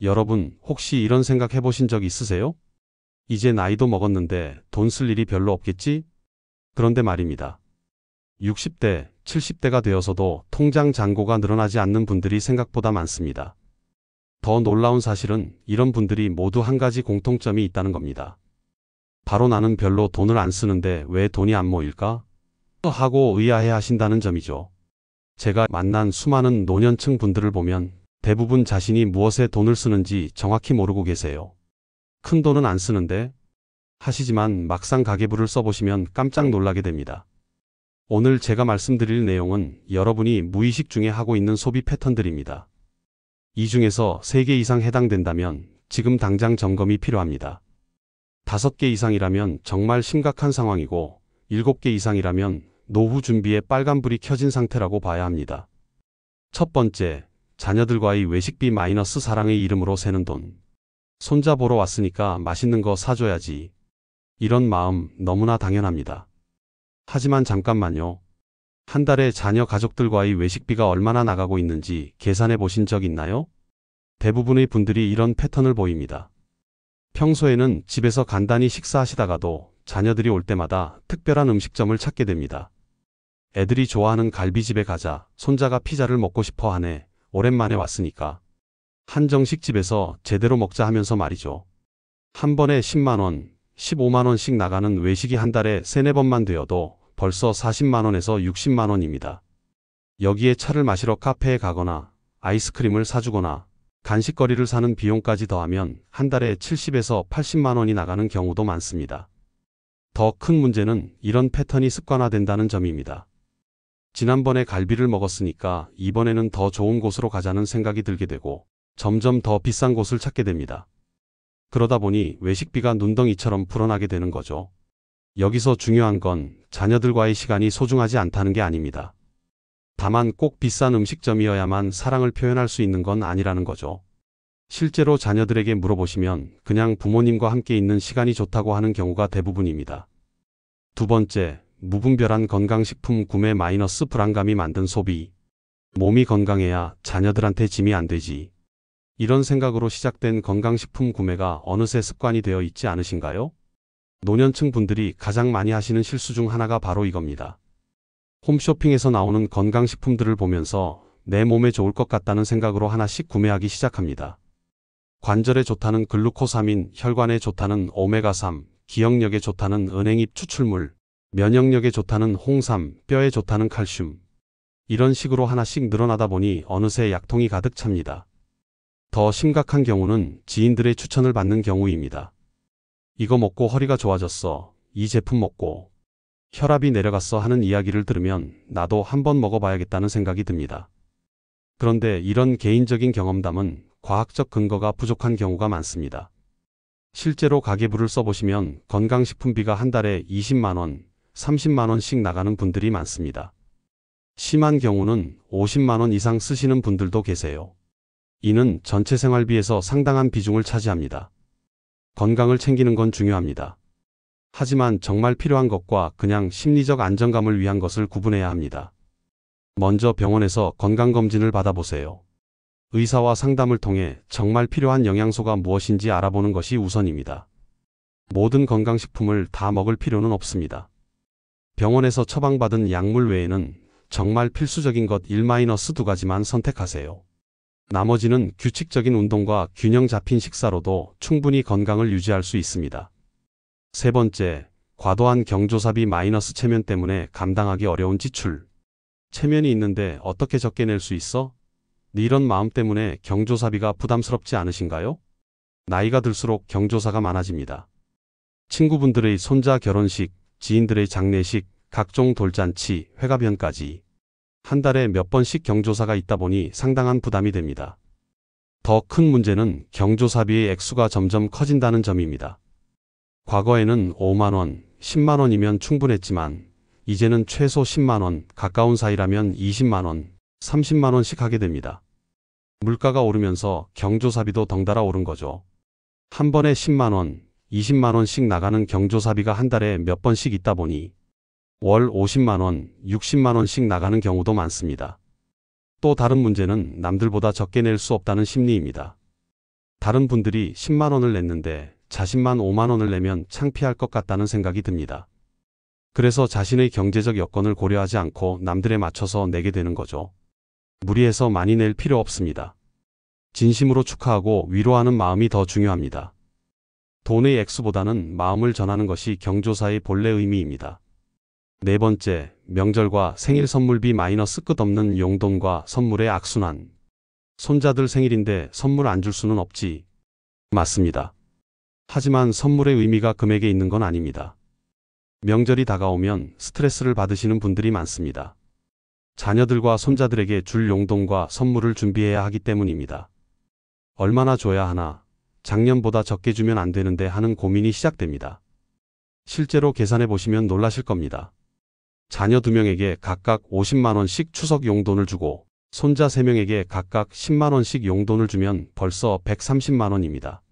여러분, 혹시 이런 생각 해보신 적 있으세요? 이제 나이도 먹었는데 돈 쓸 일이 별로 없겠지? 그런데 말입니다. 60대, 70대가 되어서도 통장 잔고가 늘어나지 않는 분들이 생각보다 많습니다. 더 놀라운 사실은 이런 분들이 모두 한 가지 공통점이 있다는 겁니다. 바로 나는 별로 돈을 안 쓰는데 왜 돈이 안 모일까? 하고 의아해 하신다는 점이죠. 제가 만난 수많은 노년층 분들을 보면 대부분 자신이 무엇에 돈을 쓰는지 정확히 모르고 계세요. 큰 돈은 안 쓰는데 하시지만 막상 가계부를 써보시면 깜짝 놀라게 됩니다. 오늘 제가 말씀드릴 내용은 여러분이 무의식 중에 하고 있는 소비 패턴들입니다. 이 중에서 3개 이상 해당된다면 지금 당장 점검이 필요합니다. 5개 이상이라면 정말 심각한 상황이고 7개 이상이라면 노후 준비에 빨간불이 켜진 상태라고 봐야 합니다. 첫 번째, 자녀들과의 외식비 마이너스 사랑의 이름으로 새는 돈. 손자 보러 왔으니까 맛있는 거 사줘야지. 이런 마음 너무나 당연합니다. 하지만 잠깐만요. 한 달에 자녀 가족들과의 외식비가 얼마나 나가고 있는지 계산해 보신 적 있나요? 대부분의 분들이 이런 패턴을 보입니다. 평소에는 집에서 간단히 식사하시다가도 자녀들이 올 때마다 특별한 음식점을 찾게 됩니다. 애들이 좋아하는 갈비집에 가자, 손자가 피자를 먹고 싶어 하네, 오랜만에 왔으니까. 한정식 집에서 제대로 먹자 하면서 말이죠. 한 번에 10만원, 15만원씩 나가는 외식이 한 달에 3-4번만 되어도 벌써 40만원에서 60만원입니다. 여기에 차를 마시러 카페에 가거나 아이스크림을 사주거나 간식거리를 사는 비용까지 더하면 한 달에 70에서 80만원이 나가는 경우도 많습니다. 더 큰 문제는 이런 패턴이 습관화된다는 점입니다. 지난번에 갈비를 먹었으니까 이번에는 더 좋은 곳으로 가자는 생각이 들게 되고 점점 더 비싼 곳을 찾게 됩니다. 그러다 보니 외식비가 눈덩이처럼 불어나게 되는 거죠. 여기서 중요한 건 자녀들과의 시간이 소중하지 않다는 게 아닙니다. 다만 꼭 비싼 음식점이어야만 사랑을 표현할 수 있는 건 아니라는 거죠. 실제로 자녀들에게 물어보시면 그냥 부모님과 함께 있는 시간이 좋다고 하는 경우가 대부분입니다. 두 번째, 무분별한 건강식품 구매 마이너스 불안감이 만든 소비. 몸이 건강해야 자녀들한테 짐이 안 되지. 이런 생각으로 시작된 건강식품 구매가 어느새 습관이 되어 있지 않으신가요? 노년층 분들이 가장 많이 하시는 실수 중 하나가 바로 이겁니다. 홈쇼핑에서 나오는 건강식품들을 보면서 내 몸에 좋을 것 같다는 생각으로 하나씩 구매하기 시작합니다. 관절에 좋다는 글루코사민, 혈관에 좋다는 오메가3, 기억력에 좋다는 은행잎 추출물, 면역력에 좋다는 홍삼, 뼈에 좋다는 칼슘. 이런 식으로 하나씩 늘어나다 보니 어느새 약통이 가득 찹니다. 더 심각한 경우는 지인들의 추천을 받는 경우입니다. 이거 먹고 허리가 좋아졌어. 이 제품 먹고 혈압이 내려갔어 하는 이야기를 들으면 나도 한번 먹어봐야겠다는 생각이 듭니다. 그런데 이런 개인적인 경험담은 과학적 근거가 부족한 경우가 많습니다. 실제로 가계부를 써보시면 건강식품비가 한 달에 20만원, 30만원씩 나가는 분들이 많습니다. 심한 경우는 50만원 이상 쓰시는 분들도 계세요. 이는 전체 생활비에서 상당한 비중을 차지합니다. 건강을 챙기는 건 중요합니다. 하지만 정말 필요한 것과 그냥 심리적 안정감을 위한 것을 구분해야 합니다. 먼저 병원에서 건강검진을 받아보세요. 의사와 상담을 통해 정말 필요한 영양소가 무엇인지 알아보는 것이 우선입니다. 모든 건강식품을 다 먹을 필요는 없습니다. 병원에서 처방받은 약물 외에는 정말 필수적인 것 1-2가지만 선택하세요. 나머지는 규칙적인 운동과 균형 잡힌 식사로도 충분히 건강을 유지할 수 있습니다. 세 번째, 과도한 경조사비 마이너스 체면 때문에 감당하기 어려운 지출. 체면이 있는데 어떻게 적게 낼 수 있어? 이런 마음 때문에 경조사비가 부담스럽지 않으신가요? 나이가 들수록 경조사가 많아집니다. 친구분들의 손자 결혼식, 지인들의 장례식, 각종 돌잔치, 회가변까지 한 달에 몇 번씩 경조사가 있다 보니 상당한 부담이 됩니다. 더 큰 문제는 경조사비의 액수가 점점 커진다는 점입니다. 과거에는 5만원, 10만원이면 충분했지만 이제는 최소 10만원, 가까운 사이라면 20만원, 30만원씩 하게 됩니다. 물가가 오르면서 경조사비도 덩달아 오른 거죠. 한 번에 10만원, 20만원씩 나가는 경조사비가 한 달에 몇 번씩 있다 보니 월 50만원, 60만원씩 나가는 경우도 많습니다. 또 다른 문제는 남들보다 적게 낼 수 없다는 심리입니다. 다른 분들이 10만 원을 냈는데 자신만 5만 원을 내면 창피할 것 같다는 생각이 듭니다. 그래서 자신의 경제적 여건을 고려하지 않고 남들에 맞춰서 내게 되는 거죠. 무리해서 많이 낼 필요 없습니다. 진심으로 축하하고 위로하는 마음이 더 중요합니다. 돈의 액수보다는 마음을 전하는 것이 경조사의 본래 의미입니다. 네 번째, 명절과 생일 선물비 마이너스 끝없는 용돈과 선물의 악순환. 손자들 생일인데 선물 안 줄 수는 없지. 맞습니다. 하지만 선물의 의미가 금액에 있는 건 아닙니다. 명절이 다가오면 스트레스를 받으시는 분들이 많습니다. 자녀들과 손자들에게 줄 용돈과 선물을 준비해야 하기 때문입니다. 얼마나 줘야 하나, 작년보다 적게 주면 안 되는데 하는 고민이 시작됩니다. 실제로 계산해 보시면 놀라실 겁니다. 자녀 2명에게 각각 50만 원씩 추석 용돈을 주고 손자 3명에게 각각 10만 원씩 용돈을 주면 벌써 130만 원입니다.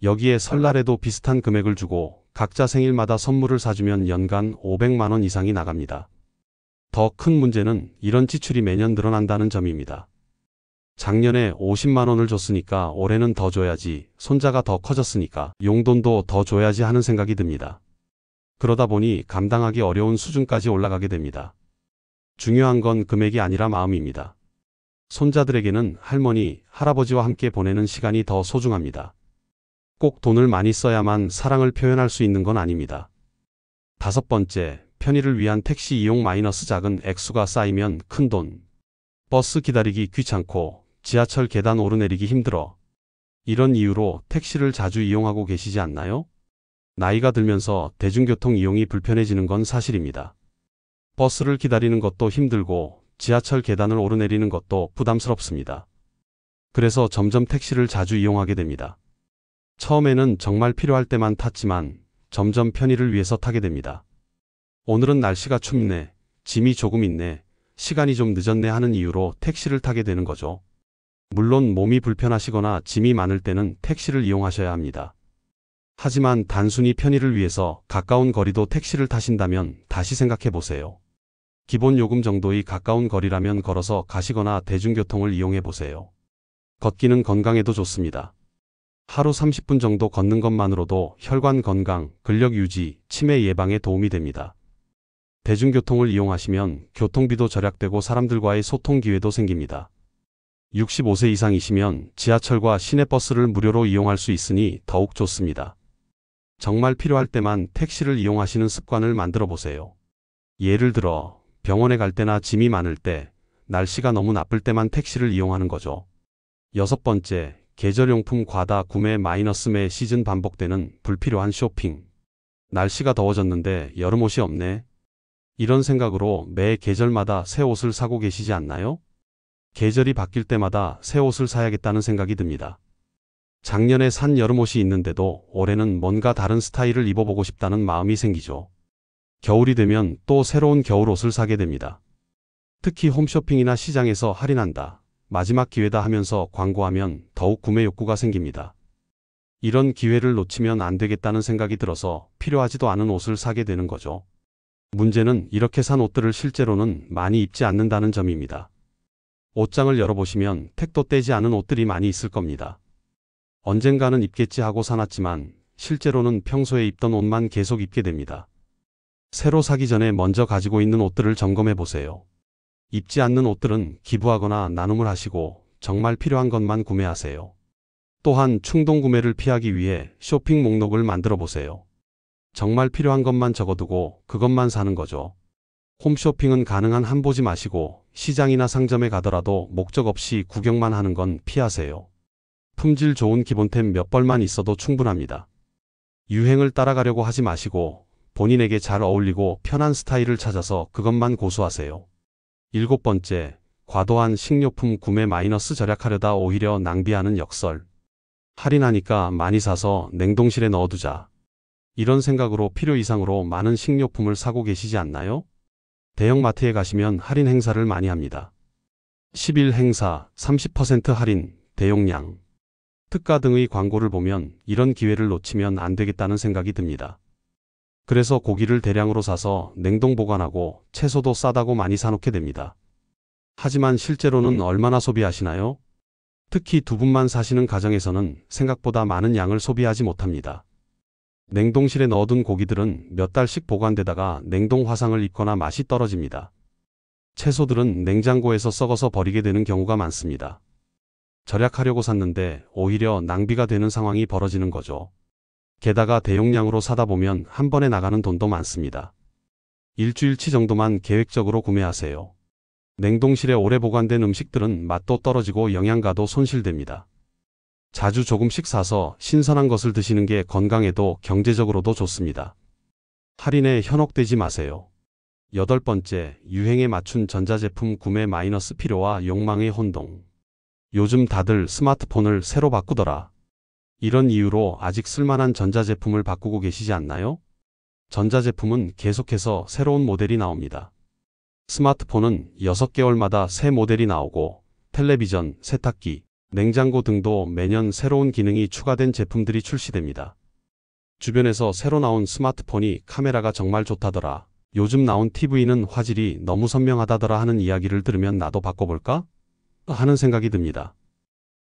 여기에 설날에도 비슷한 금액을 주고 각자 생일마다 선물을 사주면 연간 500만 원 이상이 나갑니다. 더 큰 문제는 이런 지출이 매년 늘어난다는 점입니다. 작년에 50만 원을 줬으니까 올해는 더 줘야지, 손자가 더 커졌으니까 용돈도 더 줘야지 하는 생각이 듭니다. 그러다 보니 감당하기 어려운 수준까지 올라가게 됩니다. 중요한 건 금액이 아니라 마음입니다. 손자들에게는 할머니, 할아버지와 함께 보내는 시간이 더 소중합니다. 꼭 돈을 많이 써야만 사랑을 표현할 수 있는 건 아닙니다. 5번째, 편의를 위한 택시 이용 마이너스 작은 액수가 쌓이면 큰 돈. 버스 기다리기 귀찮고 지하철 계단 오르내리기 힘들어. 이런 이유로 택시를 자주 이용하고 계시지 않나요? 나이가 들면서 대중교통 이용이 불편해지는 건 사실입니다. 버스를 기다리는 것도 힘들고 지하철 계단을 오르내리는 것도 부담스럽습니다. 그래서 점점 택시를 자주 이용하게 됩니다. 처음에는 정말 필요할 때만 탔지만 점점 편의를 위해서 타게 됩니다. 오늘은 날씨가 춥네, 짐이 조금 있네, 시간이 좀 늦었네 하는 이유로 택시를 타게 되는 거죠. 물론 몸이 불편하시거나 짐이 많을 때는 택시를 이용하셔야 합니다. 하지만 단순히 편의를 위해서 가까운 거리도 택시를 타신다면 다시 생각해 보세요. 기본 요금 정도의 가까운 거리라면 걸어서 가시거나 대중교통을 이용해 보세요. 걷기는 건강에도 좋습니다. 하루 30분 정도 걷는 것만으로도 혈관 건강, 근력 유지, 치매 예방에 도움이 됩니다. 대중교통을 이용하시면 교통비도 절약되고 사람들과의 소통 기회도 생깁니다. 65세 이상이시면 지하철과 시내버스를 무료로 이용할 수 있으니 더욱 좋습니다. 정말 필요할 때만 택시를 이용하시는 습관을 만들어 보세요. 예를 들어 병원에 갈 때나 짐이 많을 때, 날씨가 너무 나쁠 때만 택시를 이용하는 거죠. 6번째, 계절용품 과다 구매 마이너스 매 시즌 반복되는 불필요한 쇼핑. 날씨가 더워졌는데 여름옷이 없네. 이런 생각으로 매 계절마다 새 옷을 사고 계시지 않나요? 계절이 바뀔 때마다 새 옷을 사야겠다는 생각이 듭니다. 작년에 산 여름옷이 있는데도 올해는 뭔가 다른 스타일을 입어보고 싶다는 마음이 생기죠. 겨울이 되면 또 새로운 겨울옷을 사게 됩니다. 특히 홈쇼핑이나 시장에서 할인한다, 마지막 기회다 하면서 광고하면 더욱 구매 욕구가 생깁니다. 이런 기회를 놓치면 안 되겠다는 생각이 들어서 필요하지도 않은 옷을 사게 되는 거죠. 문제는 이렇게 산 옷들을 실제로는 많이 입지 않는다는 점입니다. 옷장을 열어보시면 택도 떼지 않은 옷들이 많이 있을 겁니다. 언젠가는 입겠지 하고 사놨지만 실제로는 평소에 입던 옷만 계속 입게 됩니다. 새로 사기 전에 먼저 가지고 있는 옷들을 점검해 보세요. 입지 않는 옷들은 기부하거나 나눔을 하시고 정말 필요한 것만 구매하세요. 또한 충동 구매를 피하기 위해 쇼핑 목록을 만들어 보세요. 정말 필요한 것만 적어두고 그것만 사는 거죠. 홈쇼핑은 가능한 한 보지 마시고 시장이나 상점에 가더라도 목적 없이 구경만 하는 건 피하세요. 품질 좋은 기본템 몇 벌만 있어도 충분합니다. 유행을 따라가려고 하지 마시고 본인에게 잘 어울리고 편한 스타일을 찾아서 그것만 고수하세요. 7번째, 과도한 식료품 구매 마이너스 절약하려다 오히려 낭비하는 역설. 할인하니까 많이 사서 냉동실에 넣어두자. 이런 생각으로 필요 이상으로 많은 식료품을 사고 계시지 않나요? 대형마트에 가시면 할인 행사를 많이 합니다. 10일 행사, 30% 할인, 대용량, 특가 등의 광고를 보면 이런 기회를 놓치면 안 되겠다는 생각이 듭니다. 그래서 고기를 대량으로 사서 냉동 보관하고 채소도 싸다고 많이 사놓게 됩니다. 하지만 실제로는 얼마나 소비하시나요? 특히 두 분만 사시는 가정에서는 생각보다 많은 양을 소비하지 못합니다. 냉동실에 넣어둔 고기들은 몇 달씩 보관되다가 냉동 화상을 입거나 맛이 떨어집니다. 채소들은 냉장고에서 썩어서 버리게 되는 경우가 많습니다. 절약하려고 샀는데 오히려 낭비가 되는 상황이 벌어지는 거죠. 게다가 대용량으로 사다 보면 한 번에 나가는 돈도 많습니다. 일주일치 정도만 계획적으로 구매하세요. 냉동실에 오래 보관된 음식들은 맛도 떨어지고 영양가도 손실됩니다. 자주 조금씩 사서 신선한 것을 드시는 게 건강에도 경제적으로도 좋습니다. 할인에 현혹되지 마세요. 8번째, 유행에 맞춘 전자제품 구매 마이너스 필요와 욕망의 혼동. 요즘 다들 스마트폰을 새로 바꾸더라. 이런 이유로 아직 쓸만한 전자제품을 바꾸고 계시지 않나요? 전자제품은 계속해서 새로운 모델이 나옵니다. 스마트폰은 6개월마다 새 모델이 나오고 텔레비전, 세탁기, 냉장고 등도 매년 새로운 기능이 추가된 제품들이 출시됩니다. 주변에서 새로 나온 스마트폰이 카메라가 정말 좋다더라. 요즘 나온 TV는 화질이 너무 선명하다더라 하는 이야기를 들으면 나도 바꿔볼까? 하는 생각이 듭니다.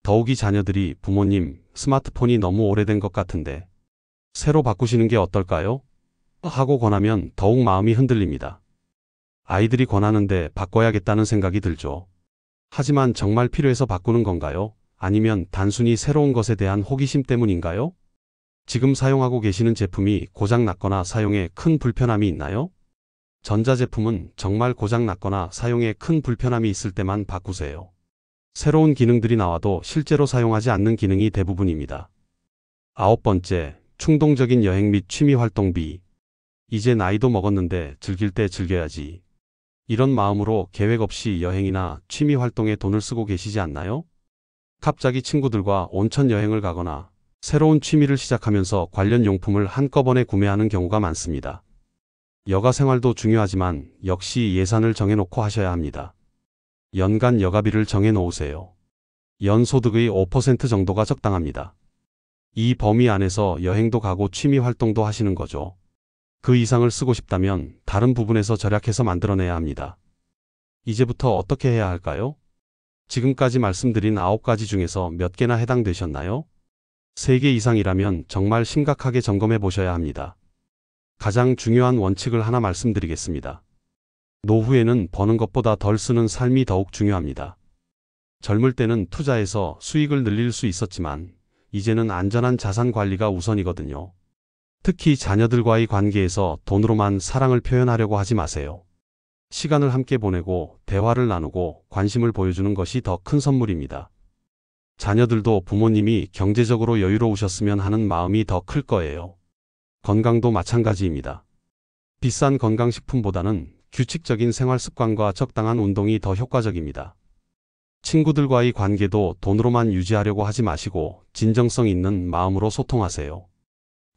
더욱이 자녀들이 부모님, 스마트폰이 너무 오래된 것 같은데 새로 바꾸시는 게 어떨까요? 하고 권하면 더욱 마음이 흔들립니다. 아이들이 권하는데 바꿔야겠다는 생각이 들죠. 하지만 정말 필요해서 바꾸는 건가요? 아니면 단순히 새로운 것에 대한 호기심 때문인가요? 지금 사용하고 계시는 제품이 고장났거나 사용에 큰 불편함이 있나요? 전자제품은 정말 고장났거나 사용에 큰 불편함이 있을 때만 바꾸세요. 새로운 기능들이 나와도 실제로 사용하지 않는 기능이 대부분입니다. 9번째, 충동적인 여행 및 취미 활동비. 이제 나이도 먹었는데 즐길 때 즐겨야지. 이런 마음으로 계획 없이 여행이나 취미 활동에 돈을 쓰고 계시지 않나요? 갑자기 친구들과 온천 여행을 가거나 새로운 취미를 시작하면서 관련 용품을 한꺼번에 구매하는 경우가 많습니다. 여가 생활도 중요하지만 역시 예산을 정해놓고 하셔야 합니다. 연간 여가비를 정해놓으세요. 연소득의 5% 정도가 적당합니다. 이 범위 안에서 여행도 가고 취미 활동도 하시는 거죠. 그 이상을 쓰고 싶다면 다른 부분에서 절약해서 만들어내야 합니다. 이제부터 어떻게 해야 할까요? 지금까지 말씀드린 9가지 중에서 몇 개나 해당되셨나요? 3개 이상이라면 정말 심각하게 점검해 보셔야 합니다. 가장 중요한 원칙을 하나 말씀드리겠습니다. 노후에는 버는 것보다 덜 쓰는 삶이 더욱 중요합니다. 젊을 때는 투자해서 수익을 늘릴 수 있었지만 이제는 안전한 자산 관리가 우선이거든요. 특히 자녀들과의 관계에서 돈으로만 사랑을 표현하려고 하지 마세요. 시간을 함께 보내고 대화를 나누고 관심을 보여주는 것이 더 큰 선물입니다. 자녀들도 부모님이 경제적으로 여유로우셨으면 하는 마음이 더 클 거예요. 건강도 마찬가지입니다. 비싼 건강식품보다는 규칙적인 생활 습관과 적당한 운동이 더 효과적입니다. 친구들과의 관계도 돈으로만 유지하려고 하지 마시고 진정성 있는 마음으로 소통하세요.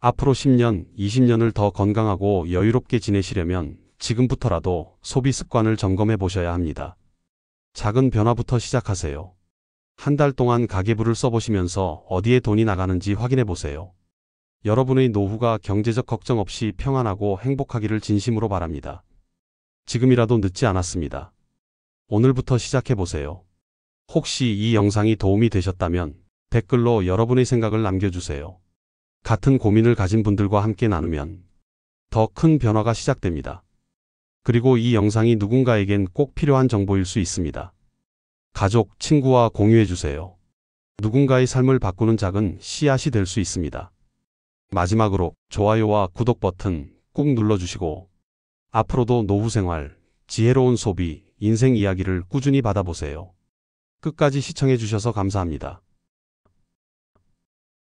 앞으로 10년, 20년을 더 건강하고 여유롭게 지내시려면 지금부터라도 소비 습관을 점검해 보셔야 합니다. 작은 변화부터 시작하세요. 한 달 동안 가계부를 써보시면서 어디에 돈이 나가는지 확인해 보세요. 여러분의 노후가 경제적 걱정 없이 평안하고 행복하기를 진심으로 바랍니다. 지금이라도 늦지 않았습니다. 오늘부터 시작해 보세요. 혹시 이 영상이 도움이 되셨다면 댓글로 여러분의 생각을 남겨주세요. 같은 고민을 가진 분들과 함께 나누면 더 큰 변화가 시작됩니다. 그리고 이 영상이 누군가에겐 꼭 필요한 정보일 수 있습니다. 가족, 친구와 공유해주세요. 누군가의 삶을 바꾸는 작은 씨앗이 될 수 있습니다. 마지막으로 좋아요와 구독 버튼 꾹 눌러주시고 앞으로도 노후 생활, 지혜로운 소비, 인생 이야기를 꾸준히 받아보세요. 끝까지 시청해주셔서 감사합니다.